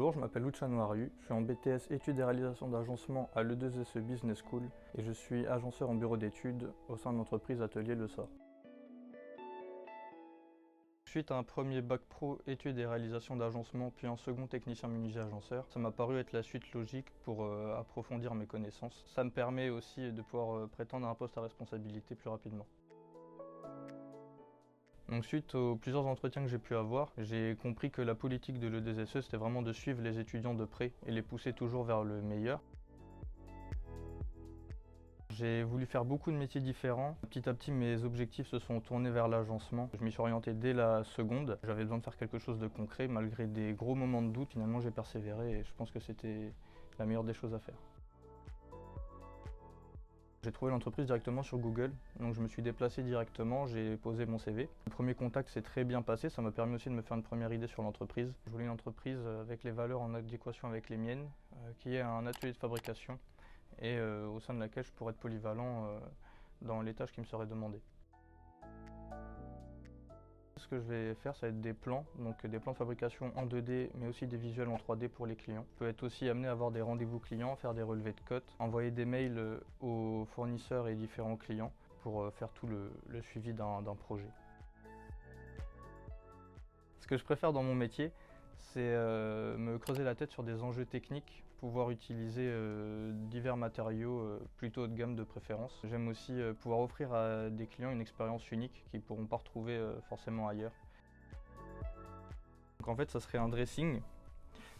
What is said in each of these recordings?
Bonjour, je m'appelle Luciano Ariu, je suis en BTS études et réalisation d'agencement à l'E2SE Business School et je suis agenceur en bureau d'études au sein de l'entreprise Atelier Le Sort. Suite à un premier bac pro études et réalisation d'agencement puis un second technicien menuisier agenceur, ça m'a paru être la suite logique pour approfondir mes connaissances. Ça me permet aussi de pouvoir prétendre à un poste à responsabilité plus rapidement. Donc suite aux plusieurs entretiens que j'ai pu avoir, j'ai compris que la politique de l'E2SE c'était vraiment de suivre les étudiants de près et les pousser toujours vers le meilleur. J'ai voulu faire beaucoup de métiers différents. Petit à petit, mes objectifs se sont tournés vers l'agencement. Je m'y suis orienté dès la seconde. J'avais besoin de faire quelque chose de concret. Malgré des gros moments de doute, finalement j'ai persévéré et je pense que c'était la meilleure des choses à faire. J'ai trouvé l'entreprise directement sur Google, donc je me suis déplacé directement, j'ai posé mon CV. Le premier contact s'est très bien passé, ça m'a permis aussi de me faire une première idée sur l'entreprise. Je voulais une entreprise avec les valeurs en adéquation avec les miennes, qui ait un atelier de fabrication et au sein de laquelle je pourrais être polyvalent dans les tâches qui me seraient demandées. Ce que je vais faire, ça va être des plans, donc des plans de fabrication en 2D, mais aussi des visuels en 3D pour les clients. Je peux être aussi amené à avoir des rendez-vous clients, faire des relevés de cotes, envoyer des mails aux fournisseurs et différents clients pour faire tout le suivi d'un projet. Ce que je préfère dans mon métier, c'est me creuser la tête sur des enjeux techniques, pouvoir utiliser divers matériaux plutôt haut de gamme de préférence. J'aime aussi pouvoir offrir à des clients une expérience unique qu'ils ne pourront pas retrouver forcément ailleurs. Donc en fait, ça serait un dressing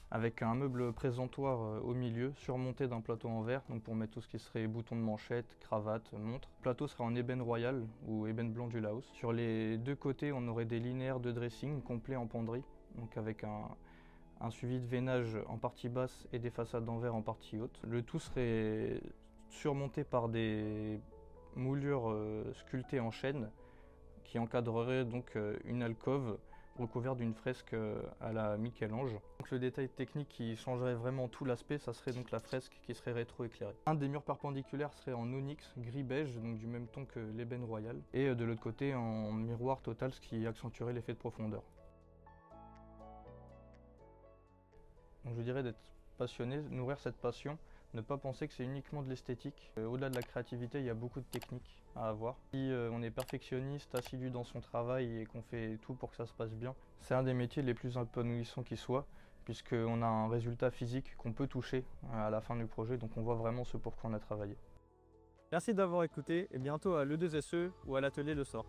avec un meuble présentoir au milieu, surmonté d'un plateau en verre, donc pour mettre tout ce qui serait boutons de manchette, cravate, montre. Le plateau serait en ébène royal ou ébène blanc du Laos. Sur les deux côtés, on aurait des linéaires de dressing complets en penderie, donc avec un suivi de veinage en partie basse et des façades en verre en partie haute. Le tout serait surmonté par des moulures sculptées en chêne qui encadreraient donc une alcôve recouverte d'une fresque à la Michel-Ange. Donc le détail technique qui changerait vraiment tout l'aspect, ça serait donc la fresque qui serait rétro-éclairée. Un des murs perpendiculaires serait en onyx gris-beige, donc du même ton que l'ébène royal, et de l'autre côté en miroir total, ce qui accentuerait l'effet de profondeur. Donc je dirais d'être passionné, nourrir cette passion, ne pas penser que c'est uniquement de l'esthétique. Au-delà de la créativité, il y a beaucoup de techniques à avoir. Si on est perfectionniste, assidu dans son travail et qu'on fait tout pour que ça se passe bien, c'est un des métiers les plus épanouissants qui soit, puisqu'on a un résultat physique qu'on peut toucher à la fin du projet, donc on voit vraiment ce pour quoi on a travaillé. Merci d'avoir écouté et bientôt à l'E2SE ou à l'Atelier Le Sort.